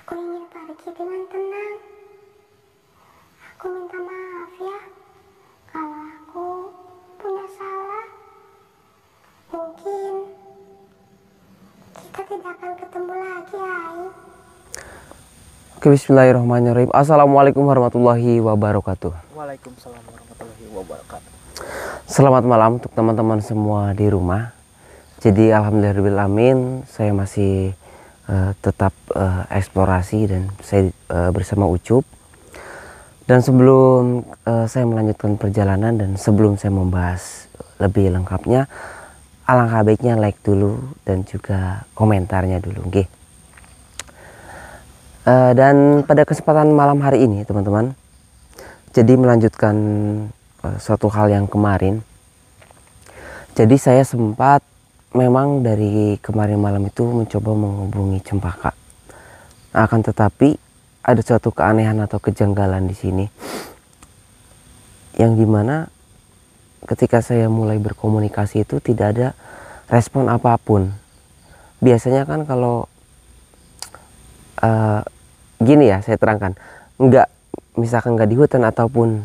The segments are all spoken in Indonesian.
Aku ingin pergi dengan tenang. Aku minta maaf ya kalau aku punya salah. Mungkin kita tidak akan ketemu lagi, Ai. Oke, bismillahirrahmanirrahim. Assalamualaikum warahmatullahi wabarakatuh. Waalaikumsalam warahmatullahi wabarakatuh. Selamat malam untuk teman-teman semua di rumah. Jadi alhamdulillahirrahmanirrahim, saya masih tetap eksplorasi dan saya bersama Ucup. Dan sebelum saya melanjutkan perjalanan dan sebelum saya membahas lebih lengkapnya, alangkah baiknya like dulu dan juga komentarnya dulu, nggih. Dan pada kesempatan malam hari ini teman-teman, jadi melanjutkan suatu hal yang kemarin. Jadi saya sempat memang dari kemarin malam itu mencoba menghubungi Cempaka. Akan tetapi ada suatu keanehan atau kejanggalan di sini, yang dimana ketika saya mulai berkomunikasi itu tidak ada respon apapun. Biasanya kan kalau gini ya, saya terangkan, misalkan nggak di hutan ataupun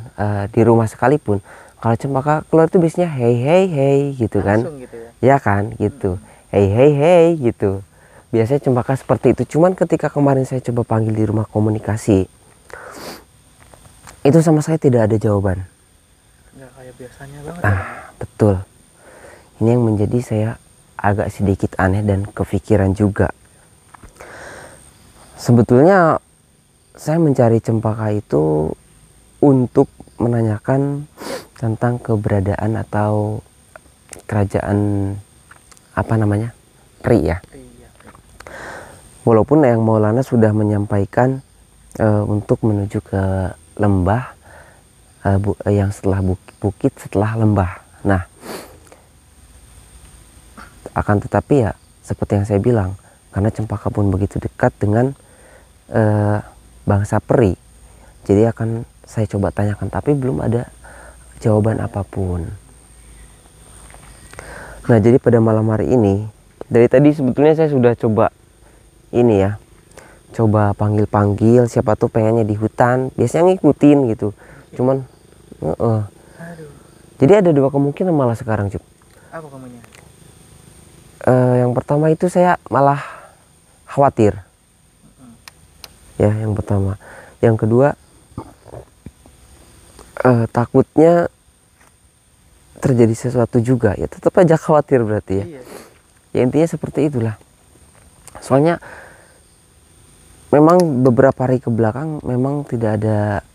di rumah sekalipun, kalau Cempaka keluar itu biasanya hey hey hey gitu kan. Langsung gitu ya. Ya kan gitu, hey hey hey gitu. Biasanya Cempaka seperti itu. Cuman ketika kemarin saya coba panggil di rumah komunikasi, itu sama saya tidak ada jawaban. Nggak kayak biasanya banget. Betul. Ini yang menjadi saya agak sedikit aneh dan kepikiran juga. Sebetulnya saya mencari Cempaka itu untuk menanyakan tentang keberadaan atau kerajaan Pri ya. Iya. Walaupun yang Maulana sudah menyampaikan untuk menuju ke lembah yang setelah bukit setelah lembah. Nah, akan tetapi ya seperti yang saya bilang, karena Cempaka pun begitu dekat dengan bangsa Peri, jadi akan saya coba tanyakan, tapi belum ada jawaban apapun. Nah, jadi pada malam hari ini, dari tadi sebetulnya saya sudah coba ini ya, coba panggil-panggil, siapa tuh pengennya di hutan, biasanya ngikutin gitu. Cuman Aduh. jadi ada dua kemungkinan malah sekarang, Cuk. Apa kamunya? Yang pertama itu saya malah khawatir. Ya, yang pertama. Yang kedua, takutnya terjadi sesuatu juga. Ya tetap aja khawatir berarti ya. Iya. Ya intinya seperti itulah. Soalnya memang beberapa hari ke belakang memang tidak ada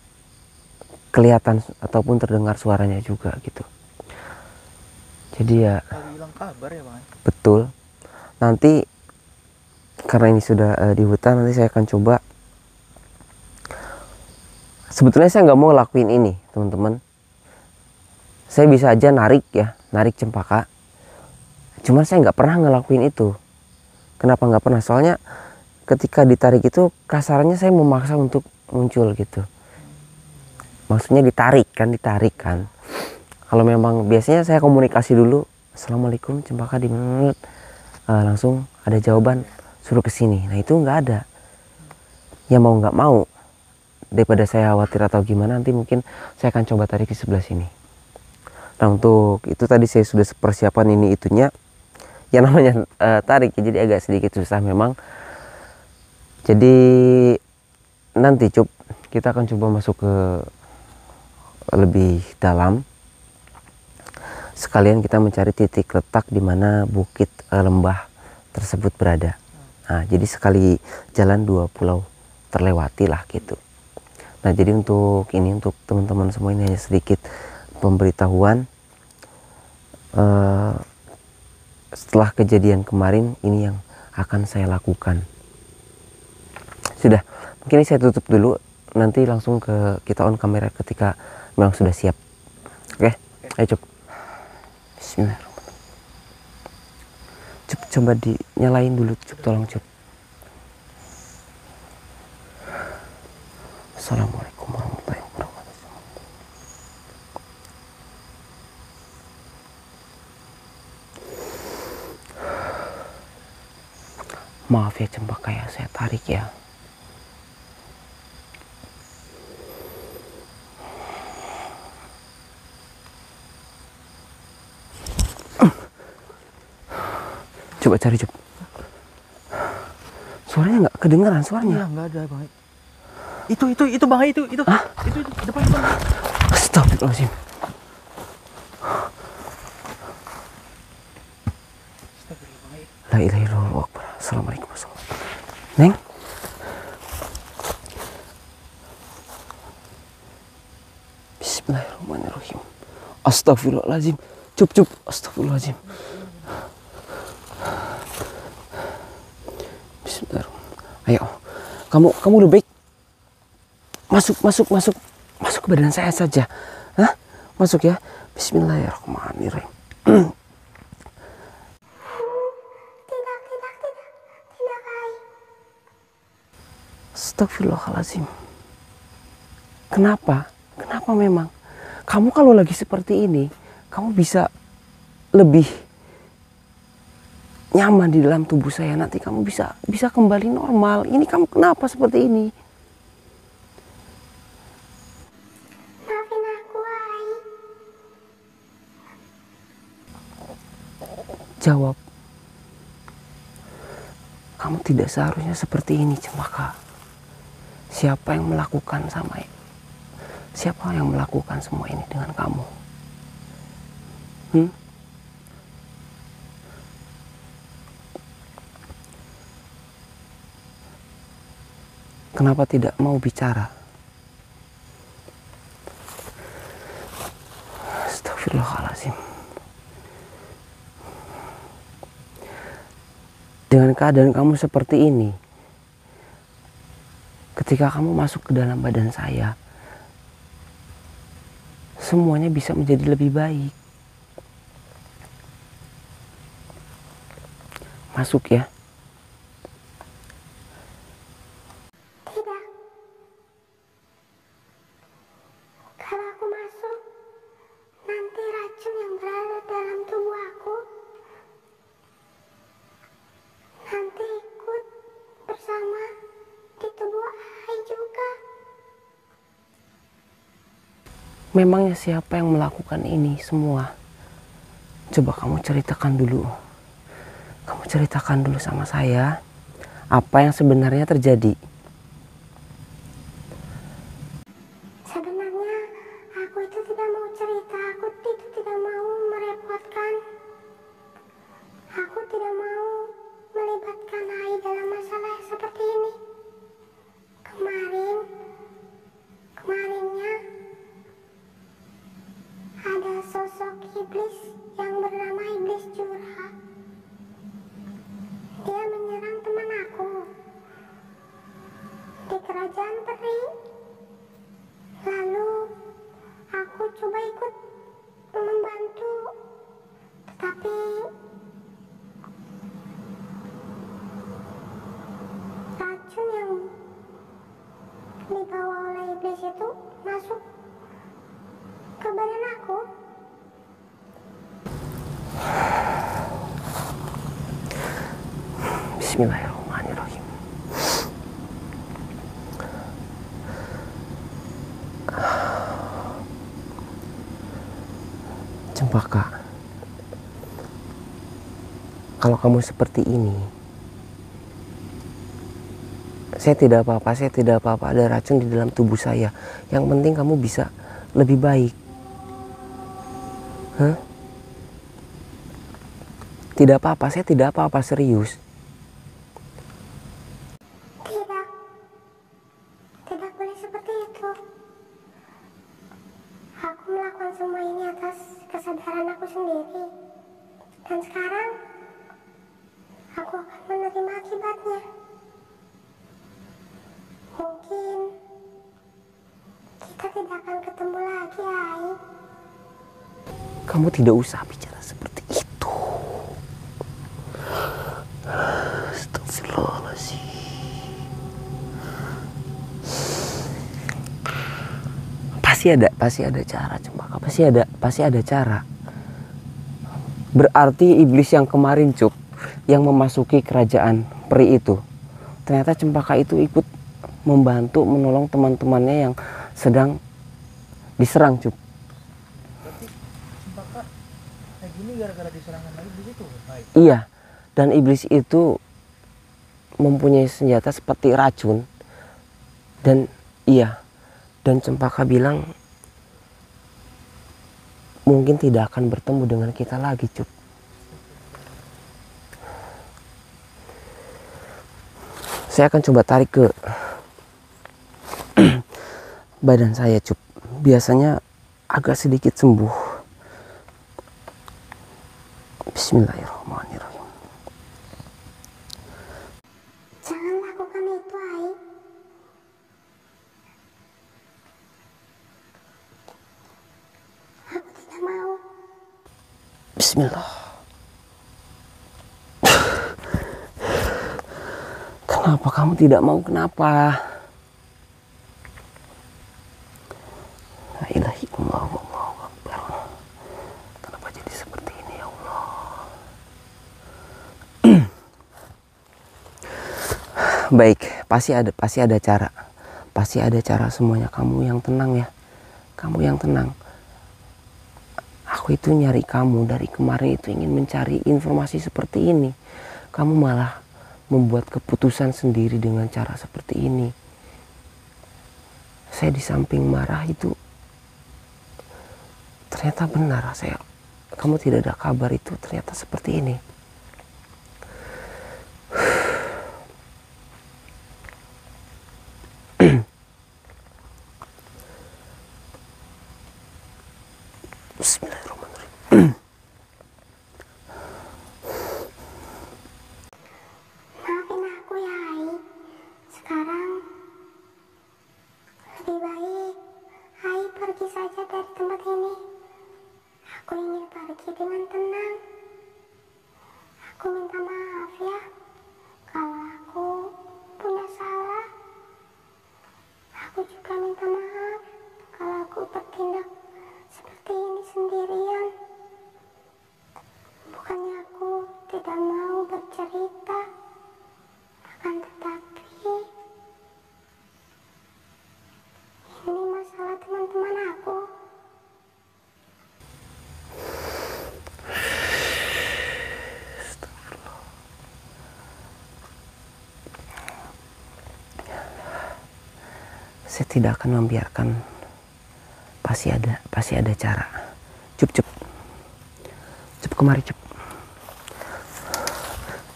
kelihatan ataupun terdengar suaranya juga gitu. Jadi ya Lagi hilang kabar ya bang. betul. Nanti karena ini sudah di hutan, nanti saya akan coba. Sebetulnya saya nggak mau lakuin ini teman-teman. Saya bisa aja narik Cempaka. Cuman saya nggak pernah ngelakuin itu. Kenapa nggak pernah? Soalnya ketika ditarik itu kasarannya saya memaksa untuk muncul gitu. Maksudnya ditarik kan. Kalau memang biasanya saya komunikasi dulu, Assalamualaikum Cempaka di mana, langsung ada jawaban suruh kesini. Nah itu nggak ada. Ya mau nggak mau, daripada saya khawatir atau gimana, nanti mungkin saya akan coba tarik di sebelah sini. Nah untuk itu tadi saya sudah persiapan ini itunya, yang namanya tarik ya, jadi agak sedikit susah memang. Jadi nanti kita akan coba masuk ke lebih dalam, sekalian kita mencari titik letak di mana bukit lembah tersebut berada. Nah jadi sekali jalan dua pulau terlewati lah gitu. Nah jadi untuk teman-teman semua ini hanya sedikit pemberitahuan setelah kejadian kemarin, ini yang akan saya lakukan. Sudah, mungkin ini saya tutup dulu, nanti langsung kita on kamera ketika memang sudah siap. Oke. Ayo Bismillahirrahmanirrahim. Coba dinyalain dulu, tolong Assalamualaikum warahmatullahi wabarakatuh. Maaf ya Cempaka ya, saya tarik ya. Coba cari Cup. Suaranya nggak kedengeran suaranya. Iya, nggak ada Bang. Itu Bang, itu. Hah? Itu depan. Astagfirullahaladzim. La ilaha illallah akbar. Assalamualaikum warahmatullahi wabarakatuh. Neng. Bismillahirrahmanirrahim. Astagfirullahaladzim. Cup. Astagfirullahaladzim. Bismillahirrahmanirrahim. Ayo. Kamu udah baik. Masuk ke badan saya saja. Hah? Masuk ya. Bismillahirrahmanirrahim. Tidak, Kai. Astagfirullahaladzim. Kenapa memang? Kamu kalau lagi seperti ini, kamu bisa lebih nyaman di dalam tubuh saya. Nanti kamu bisa kembali normal. Ini kamu kenapa seperti ini? Maafin aku, Ai. Jawab. Kamu tidak seharusnya seperti ini, Cempaka. Siapa yang melakukan semua ini dengan kamu? Kenapa tidak mau bicara? Astagfirullahaladzim. Dengan keadaan kamu seperti ini, ketika kamu masuk ke dalam badan saya, semuanya bisa menjadi lebih baik. Masuk ya. Tidak. Kalau aku masuk, nanti racun yang berada dalam tubuh aku nanti ikut bersama di tubuh Ai juga. Memangnya siapa yang melakukan ini semua? Coba kamu ceritakan dulu. Kamu ceritakan dulu sama saya apa yang sebenarnya terjadi. Sebenarnya aku itu tidak mau cerita, aku itu tidak mau merepotkan. Aku tidak mau melibatkan Ai dalam masalah seperti ini. Kemarinnya ada sosok iblis yang bernama Iblis Jura. Dia menyerang teman aku di kerajaan peri. Lalu aku coba ikut membantu, tetapi racun yang dibawa oleh iblis itu masuk ke badan aku. Bismillahirrahmanirrahim. Cempaka, kalau kamu seperti ini, saya tidak apa-apa, ada racun di dalam tubuh saya. Yang penting kamu bisa lebih baik. Tidak apa-apa, saya tidak apa-apa, serius. Tidak boleh seperti itu. Aku melakukan semua ini atas kesadaran aku sendiri. Dan sekarang aku akan menerima akibatnya. Mungkin kita tidak akan ketemu lagi, Ai. Kamu tidak usah bicara seperti itu. Astagfirullahaladzim. Pasti ada cara, Cempaka. Pasti ada cara. Berarti iblis yang kemarin, Cup, yang memasuki kerajaan peri itu, ternyata Cempaka itu ikut membantu menolong teman-temannya yang sedang diserang, Cup. Berarti Cempaka kayak gini gara-gara diserang sama iblis itu, baik. Iya, Dan iblis itu mempunyai senjata seperti racun. Dan iya, dan Cempaka bilang mungkin tidak akan bertemu dengan kita lagi, Cup. Saya akan coba tarik ke badan saya, Cup. Biasanya agak sedikit sembuh. Bismillahirrahmanirrahim. Jangan lakukan itu, Ai. Aku tidak mau. Bismillah. Kenapa kamu tidak mau? Kenapa? La ilaha illallah, Allahu Akbar. Kenapa jadi seperti ini, ya Allah? Baik, pasti ada cara. Pasti ada cara semuanya. Kamu yang tenang ya. Kamu yang tenang. Aku itu nyari kamu dari kemarin itu ingin mencari informasi seperti ini. Kamu malah membuat keputusan sendiri dengan cara seperti ini. Saya di samping marah itu ternyata benar. Kamu tidak ada kabar itu ternyata seperti ini. Bismillahirrahmanirrahim. Maafin aku ya, Ai. Sekarang lebih baik Ai pergi saja dari tempat ini. Aku ingin pergi dengan tenang. Aku minta maaf ya kalau aku punya salah. Aku juga minta maaf kalau aku bertindak seperti ini sendirian. Bukannya aku tidak mau bercerita, akan tetapi ini masalah teman-teman aku. Saya tidak akan membiarkan. Pasti ada cara. Cup kemari, Cup.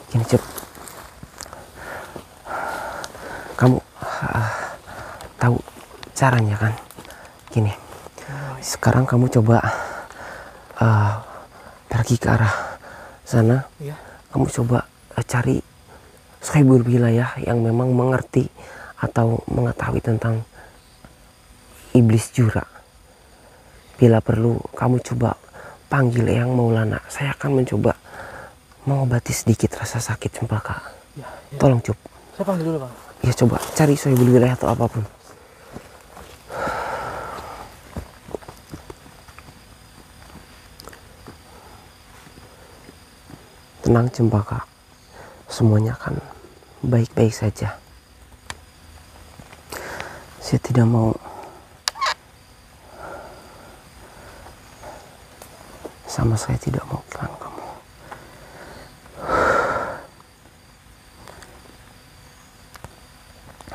Gini, Cup. Kamu tahu caranya kan? Gini. Sekarang kamu coba pergi ke arah sana. Iya. Kamu coba cari sahibul wilayah yang memang mengerti atau mengetahui tentang iblis jura. Bila perlu kamu coba panggil Eyang Maulana. Saya akan mencoba mengobati sedikit rasa sakit Cempaka. Ya. Tolong, Cup. Saya panggil dulu, Bang. Ya, coba cari sahibul wilayah atau apapun. Tenang, Cempaka. Semuanya akan baik-baik saja. Saya tidak mau saya tidak mau kehilangan kamu.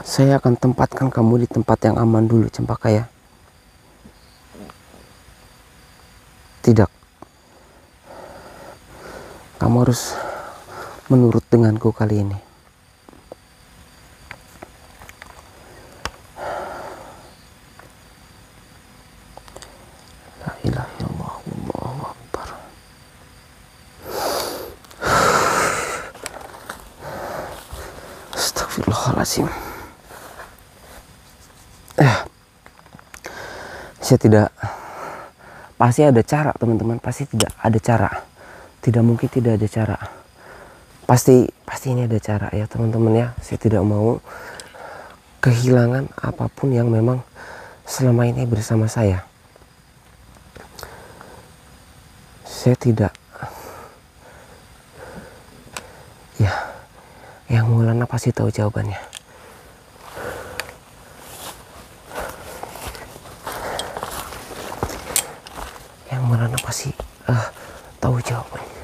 Saya akan tempatkan kamu di tempat yang aman dulu, Cempaka ya. Tidak. Kamu harus menurut denganku kali ini. La ilaha illallah, Allahu Akbar. Astagfirullahaladzim. Saya tidak, pasti ada cara teman-teman, pasti tidak ada cara. Tidak mungkin tidak ada cara. Pasti ini ada cara ya teman-teman ya. Saya tidak mau kehilangan apapun yang memang selama ini bersama saya. Saya tidak, ya, yang Maulana pasti tahu jawabannya. Yang Maulana pasti tahu jawabannya.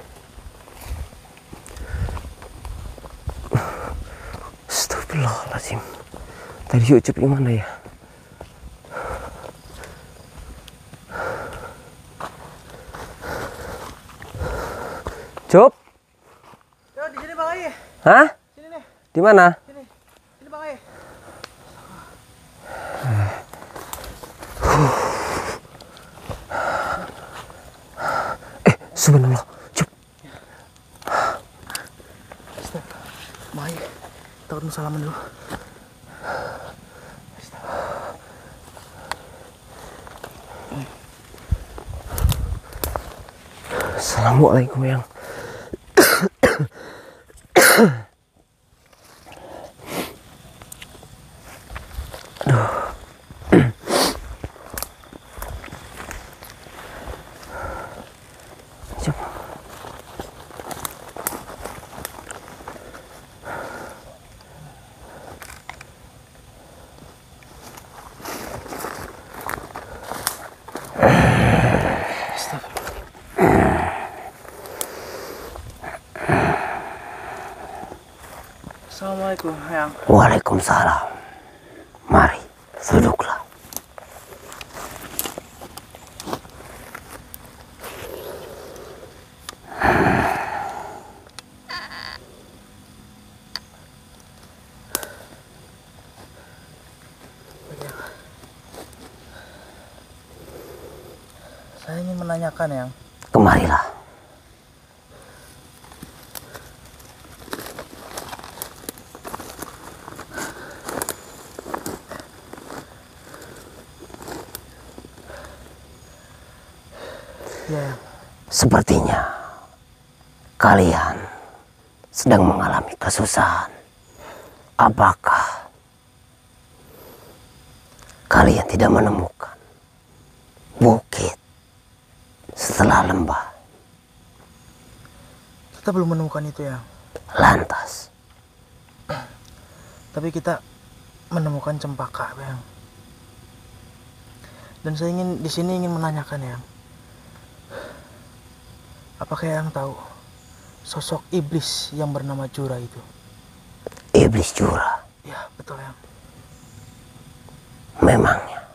Astagfirullahaladzim. Tadi si Ucup gimana ya? Cup? Yo, di sini Bang Ai. Hah? Sini nih. Di mana? Sini. Sini Bang Ai. Subhanallah. Cup. Bang Ai. Takut mau salaman dulu. Assalamualaikum yang. Coba. Assalamualaikum, Yang. Waalaikumsalam. Mari, duduklah. Saya ingin menanyakan, Yang. Kemarilah. Ya, Yang. Sepertinya kalian sedang mengalami kesusahan. Apakah kalian tidak menemukan bukit setelah lembah? Kita belum menemukan itu, Yang. Lantas, Tapi kita menemukan cempaka, Yang. Dan saya ingin di sini ingin menanyakan, Yang. Apakah Yang tahu sosok iblis yang bernama Jura itu? iblis Jura, Ya, betul, Yang. memangnya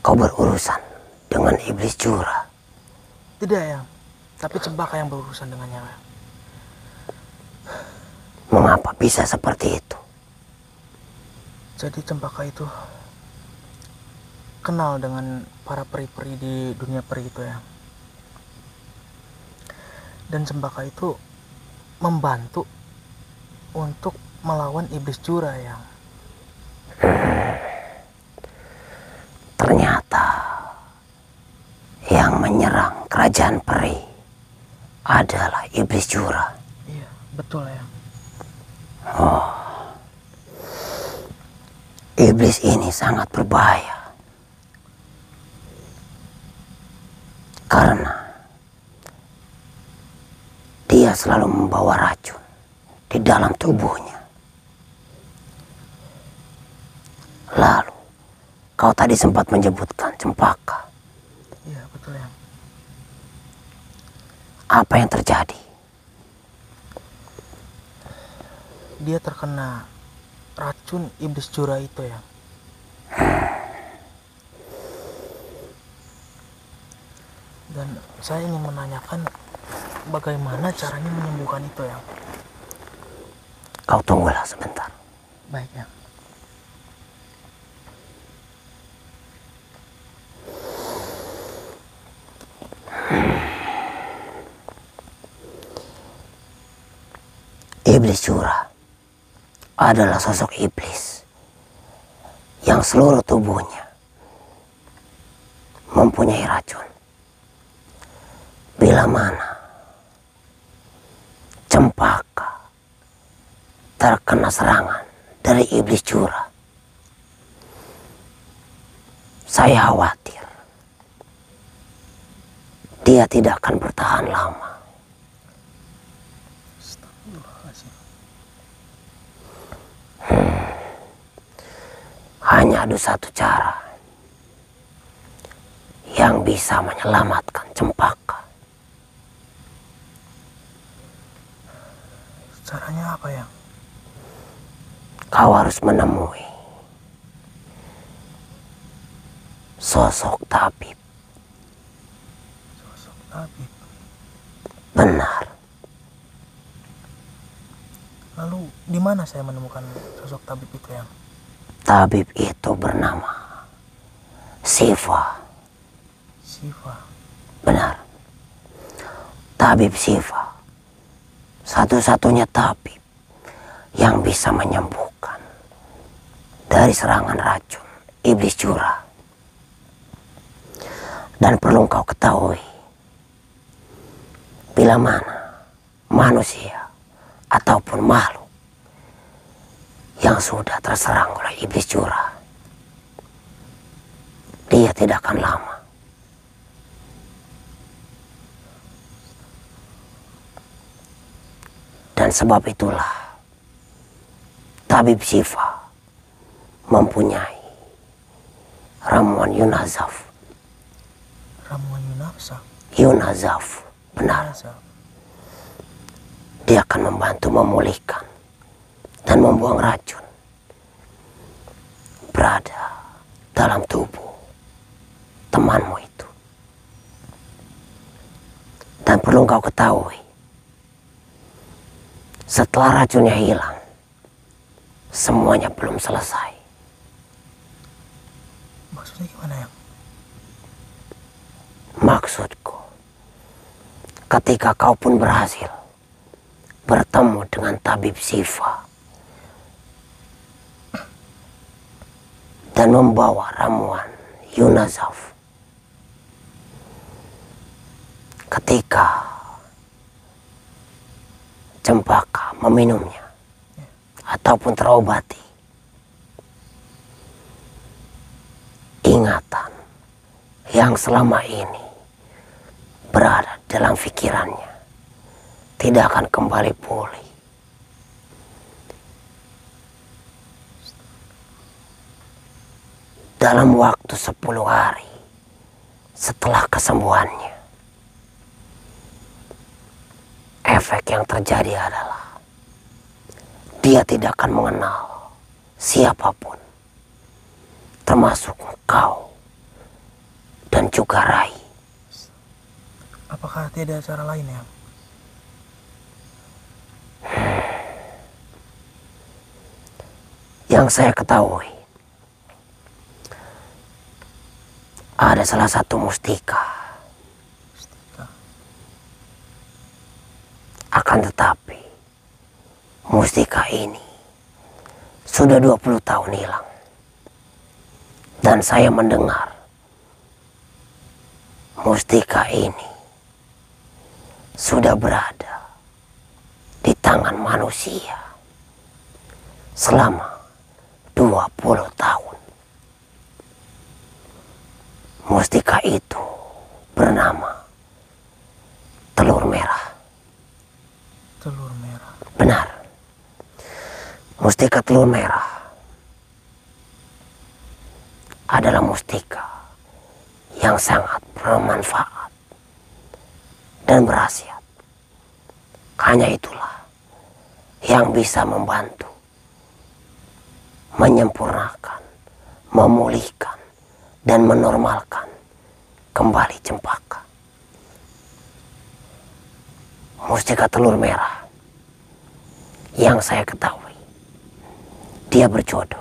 kau berurusan dengan iblis Jura? Tidak, Yang. Tapi cempaka yang berurusan dengannya, Yang. Mengapa bisa seperti itu? Jadi cempaka itu kenal dengan para peri-peri di dunia peri itu, Yang. Dan cempaka itu membantu untuk melawan iblis Jura, Yang. Ternyata yang menyerang kerajaan peri adalah iblis Jura. Iya, betul, Yang. Iblis ini sangat berbahaya karena dia selalu membawa racun di dalam tubuhnya. Lalu kau tadi sempat menyebutkan cempaka. Iya, betul, Yang. Apa yang terjadi? Dia terkena racun iblis Jura itu, Yang. Dan saya ingin menanyakan bagaimana caranya menyembuhkan itu, Yang. Kau tunggulah sebentar. Baik, Yang. Iblis Jura adalah sosok iblis yang seluruh tubuhnya mempunyai racun. Bila mana cempaka terkena serangan dari iblis Jura, saya khawatir dia tidak akan bertahan lama. Hanya ada satu cara yang bisa menyelamatkan cempaka. Caranya apa, Yang? kau harus menemui sosok tabib. Sosok tabib. Benar. Lalu di mana saya menemukan sosok tabib itu, Yang? Tabib itu bernama Siva. Siva. Benar. Tabib Siva. Satu-satunya tabib yang bisa menyembuhkan dari serangan racun iblis jura. Dan perlu kau ketahui, bila mana manusia ataupun makhluk yang sudah terserang oleh iblis jura, dia tidak akan lama dan sebab itulah Tabib Siva mempunyai ramuan Yunazaf. Ramuan Yunazaf. Yunazaf, benar. Dia akan membantu memulihkan dan membuang racun berada dalam tubuh temanmu itu. Dan perlu kau ketahui, setelah racunnya hilang, semuanya belum selesai. Maksudnya gimana, Yang? Maksudku, ketika kau pun berhasil bertemu dengan Tabib Siva dan membawa ramuan Yunazaf, ketika Cempaka meminumnya ataupun terobati, ingatan yang selama ini berada dalam pikirannya tidak akan kembali pulih. Dalam waktu 10 hari setelah kesembuhannya, efek yang terjadi adalah dia tidak akan mengenal siapapun, termasuk engkau dan juga Rai. Apakah tidak ada cara lain, Yang? Yang saya ketahui, ada salah satu mustika. Akan tetapi, mustika ini sudah 20 tahun hilang. Dan saya mendengar mustika ini sudah berada di tangan manusia selama 20 tahun. Mustika itu bernama telur merah. Telur merah. Benar. Mustika telur merah adalah mustika yang sangat bermanfaat dan berkhasiat. Hanya itulah yang bisa membantu menyempurnakan, memulihkan, dan menormalkan kembali Cempaka. Mustika telur merah yang saya ketahui, dia berjodoh.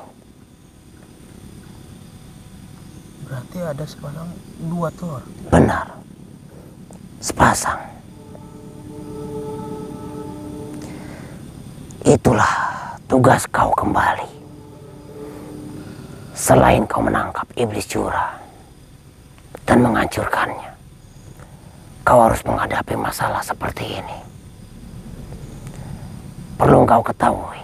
Berarti ada sepasang 2 telur. Benar, sepasang. Itulah tugas kau kembali. Selain kau menangkap iblis jura dan menghancurkannya, kau harus menghadapi masalah seperti ini. Perlu kau ketahui,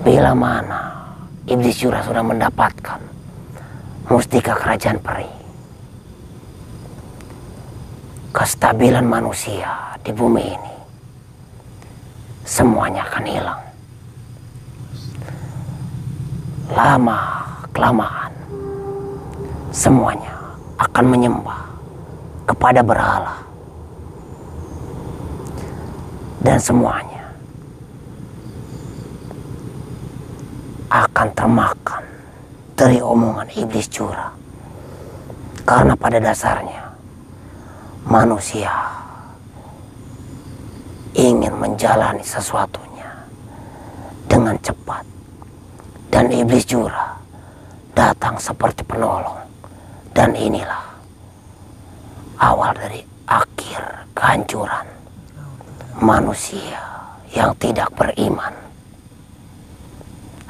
bila mana iblis jura sudah mendapatkan mustika kerajaan peri, kestabilan manusia di bumi ini semuanya akan hilang. Lama kelamaan semuanya akan menyembah kepada berhala, dan semuanya akan termakan dari omongan iblis jura. Karena pada dasarnya manusia ingin menjalani sesuatunya dengan cepat, dan iblis jura datang seperti penolong, dan inilah awal dari akhir kehancuran manusia yang tidak beriman.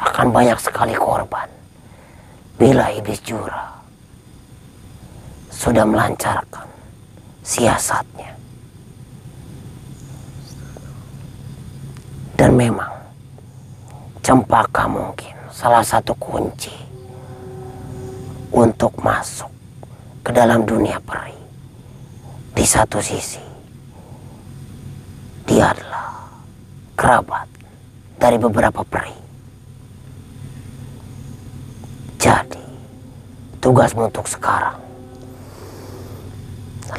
Akan banyak sekali korban bila iblis jura sudah melancarkan siasatnya. Dan memang cempaka mungkin salah satu kunci untuk masuk ke dalam dunia peri. Di satu sisi, dia adalah kerabat dari beberapa peri. Jadi, tugasmu untuk sekarang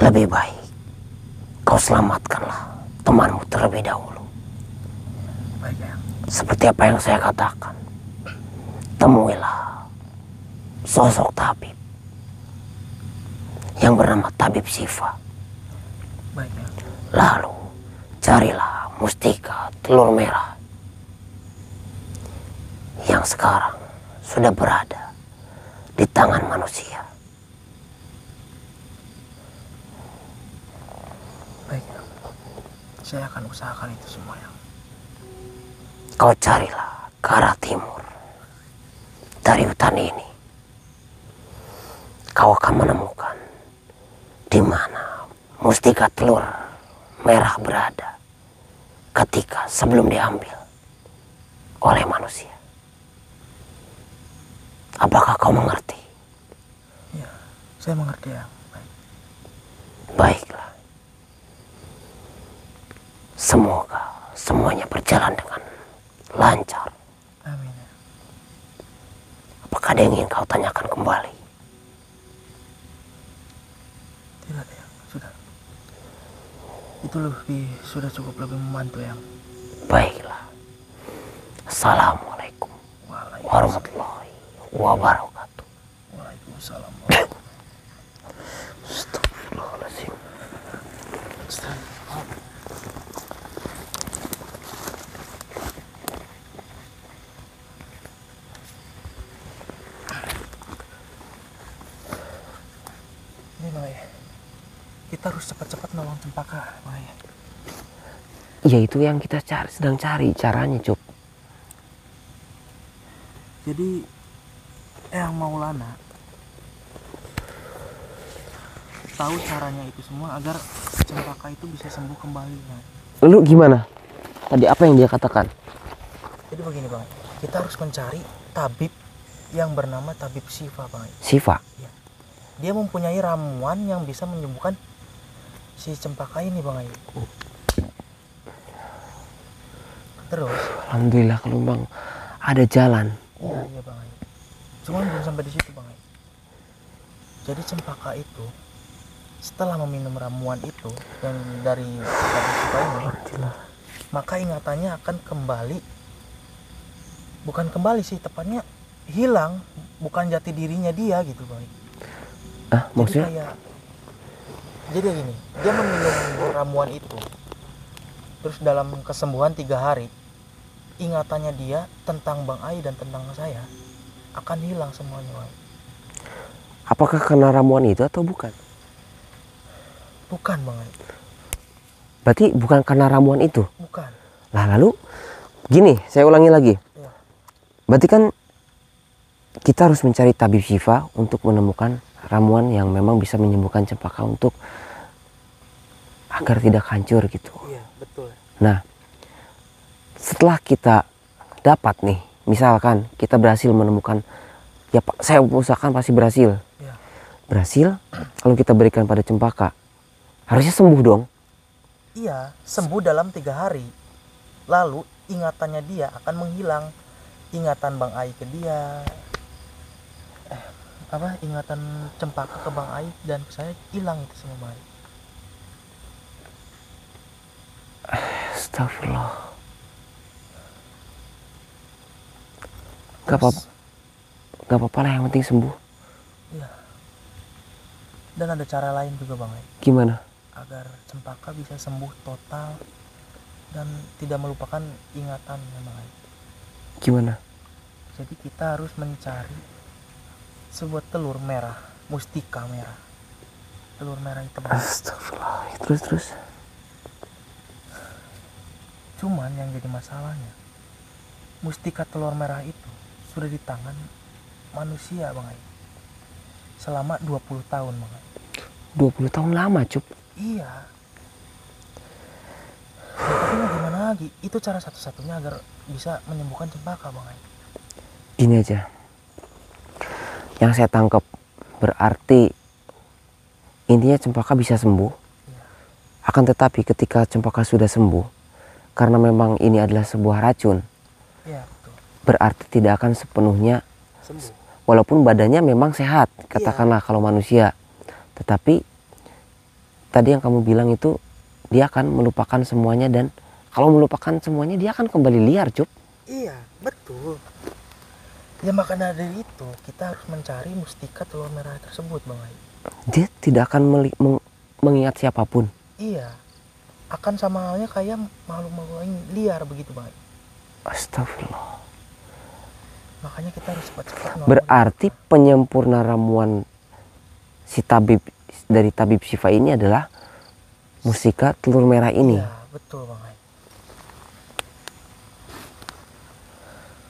lebih baik kau selamatkanlah temanmu terlebih dahulu. Baik, Eyang. Seperti apa yang saya katakan, temuilah sosok tabib yang bernama Tabib Sifa. Baik, Eyang. Lalu carilah mustika telur merah yang sekarang sudah berada di tangan manusia. Baik, Eyang. Saya akan usahakan itu semua, Eyang. Kau carilah ke arah timur dari hutan ini. Kau akan menemukan di mana mustika telur merah berada ketika sebelum diambil oleh manusia. Apakah kau mengerti? Ya, saya mengerti, Eyang. Baik. Baiklah. Semoga semuanya berjalan dengan lancar. Amin, Eyang. Apakah ada yang ingin kau tanyakan kembali? Tidak, Eyang. Sudah. Itu sudah cukup lebih membantu, Eyang. Baiklah. Assalamualaikum warahmatullahi wabarakatuh. Waalaikumsalam. Astagfirullahaladzim. Ini, Bang, ya. Kita harus cepat-cepat nolong cempaka, Bang, ya. Ya itu yang kita sedang cari caranya, Cuk. Jadi Eyang Maulana tahu caranya itu semua agar cempaka itu bisa sembuh kembali, Bang. Lu gimana? Tadi apa yang dia katakan? Jadi begini, Bang, kita harus mencari tabib yang bernama Tabib Sifa, Bang. Sifa. Dia mempunyai ramuan yang bisa menyembuhkan si cempaka ini, Bang. Terus Alhamdulillah kalau Bang ada jalan. iya, Bang. Cuman belum sampai di situ, Bang. Jadi cempaka itu setelah meminum ramuan itu yang dari Tabib Sifa ini, maka ingatannya akan kembali. Bukan kembali sih, tepatnya hilang, bukan jati dirinya dia gitu, Bang. Maksudnya? Jadi gini, dia meminum ramuan itu, terus dalam kesembuhan 3 hari, ingatannya dia tentang Bang Ai dan tentang saya akan hilang semuanya, Bang. Apakah karena ramuan itu atau bukan? Bukan, Bang Ai. Berarti bukan karena ramuan itu? Bukan. Lah lalu, gini, saya ulangi lagi. Ya. Berarti kan kita harus mencari tabib Sifa untuk menemukan ramuan yang memang bisa menyembuhkan cempaka untuk agar tidak hancur gitu. Iya, betul. Nah, setelah kita dapat nih, misalkan kita berhasil menemukan, ya Pak, saya usahakan pasti berhasil. Ya. Berhasil, kalau kita berikan pada cempaka, harusnya sembuh dong. Iya, sembuh dalam 3 hari. Lalu ingatannya dia akan menghilang. Ingatan Bang Ai ke dia, ingatan cempaka ke Bang Ai dan ke saya hilang itu semua, Bang Ai. Astagfirullah. Gak apa, gak apa-apa lah, yang penting sembuh. Iya. Dan ada cara lain juga Bang Ai, Gimana? agar Cempaka bisa sembuh total dan tidak melupakan ingatan ya Bang Ai. Gimana? Jadi kita harus mencari sebuah telur merah, mustika merah, telur merah hitam. Astagfirullah. Terus. Cuman yang jadi masalahnya, mustika telur merah itu sudah di tangan manusia Bang Ai selama 20 tahun Bang Ai. 20 tahun lama, Cup. Iya. Ya, tapi mau gimana lagi, itu cara satu-satunya agar bisa menyembuhkan Cempaka Bang Ai. Gini aja, yang saya tangkap berarti intinya Cempaka bisa sembuh. Iya. Akan tetapi ketika Cempaka sudah sembuh, karena memang ini adalah sebuah racun, Iya betul. berarti tidak akan sepenuhnya Sembuh. walaupun badannya memang sehat, katakanlah kalau manusia. Tetapi tadi yang kamu bilang itu dia akan melupakan semuanya, dan kalau melupakan semuanya dia akan kembali liar, Cup. Iya betul. Ya makanya dari itu kita harus mencari mustika telur merah tersebut Bang Ai. Dia tidak akan mengingat siapapun. Iya. Akan sama halnya kayak makhluk-makhluk yang liar begitu Bang Ai. Astagfirullah. Makanya kita harus cepat-cepat Berarti penyempurna ramuan si tabib dari tabib Syifa ini adalah mustika telur merah ini. Iya betul Bang Ai.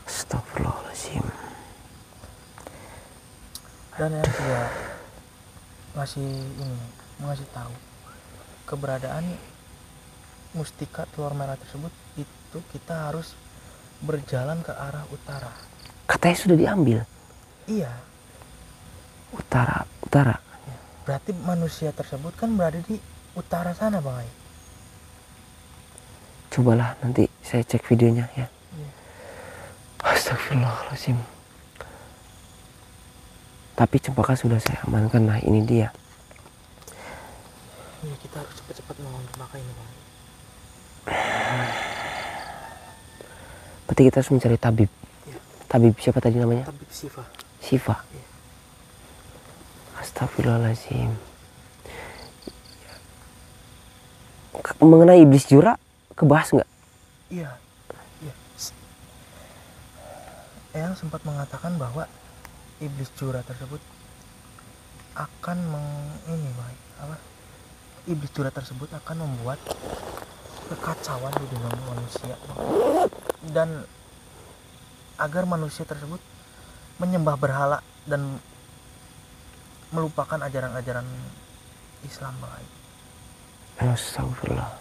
Astagfirullahaladzim. Dan yang juga mengasih tahu keberadaan mustika telur merah tersebut itu kita harus berjalan ke arah utara. Katanya sudah diambil. Iya. Utara. Ya, berarti manusia tersebut kan berada di utara sana Bang Ai. Cobalah nanti saya cek videonya ya. Iya. Astagfirullahaladzim. Tapi Cempaka sudah saya amankan. Nah ini dia. Iya, kita harus cepat-cepat nolong Cempaka ini Bang Ai. Berarti kita harus mencari tabib. Iya. Tabib siapa tadi namanya? Tabib Syifa. Syifa. Iya. Astagfirullahaladzim. Mengenai iblis jura kebahas nggak? Iya. Iya. Eyang sempat mengatakan bahwa iblis jura tersebut akan iblis jura tersebut akan membuat kekacauan di dunia manusia dan agar manusia tersebut menyembah berhala dan melupakan ajaran-ajaran Islam Bang Ai. Astagfirullah.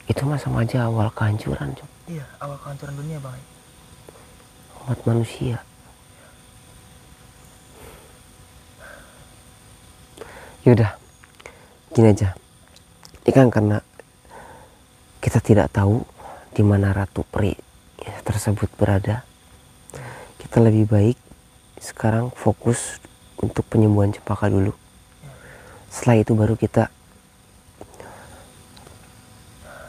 Itu mah sama aja awal kehancuran, Cuk. Iya, awal kehancuran dunia Bang Ai. Umat manusia. Yaudah, gini aja. Ini kan karena kita tidak tahu di mana Ratu Peri tersebut berada. Kita lebih baik sekarang fokus untuk penyembuhan Cempaka dulu. Setelah itu baru kita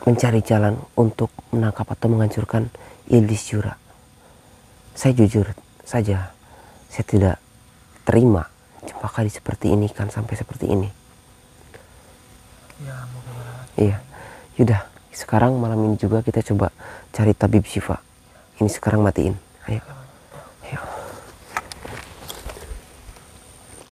mencari jalan untuk menangkap atau menghancurkan iblis jura. Saya jujur saja, saya tidak terima Cempaka seperti ini kan, sampai seperti ini. Ya, mau gimana lagi? Iya, yaudah. Sekarang malam ini juga kita coba cari tabib Syifa. Ini sekarang matiin. Ayo.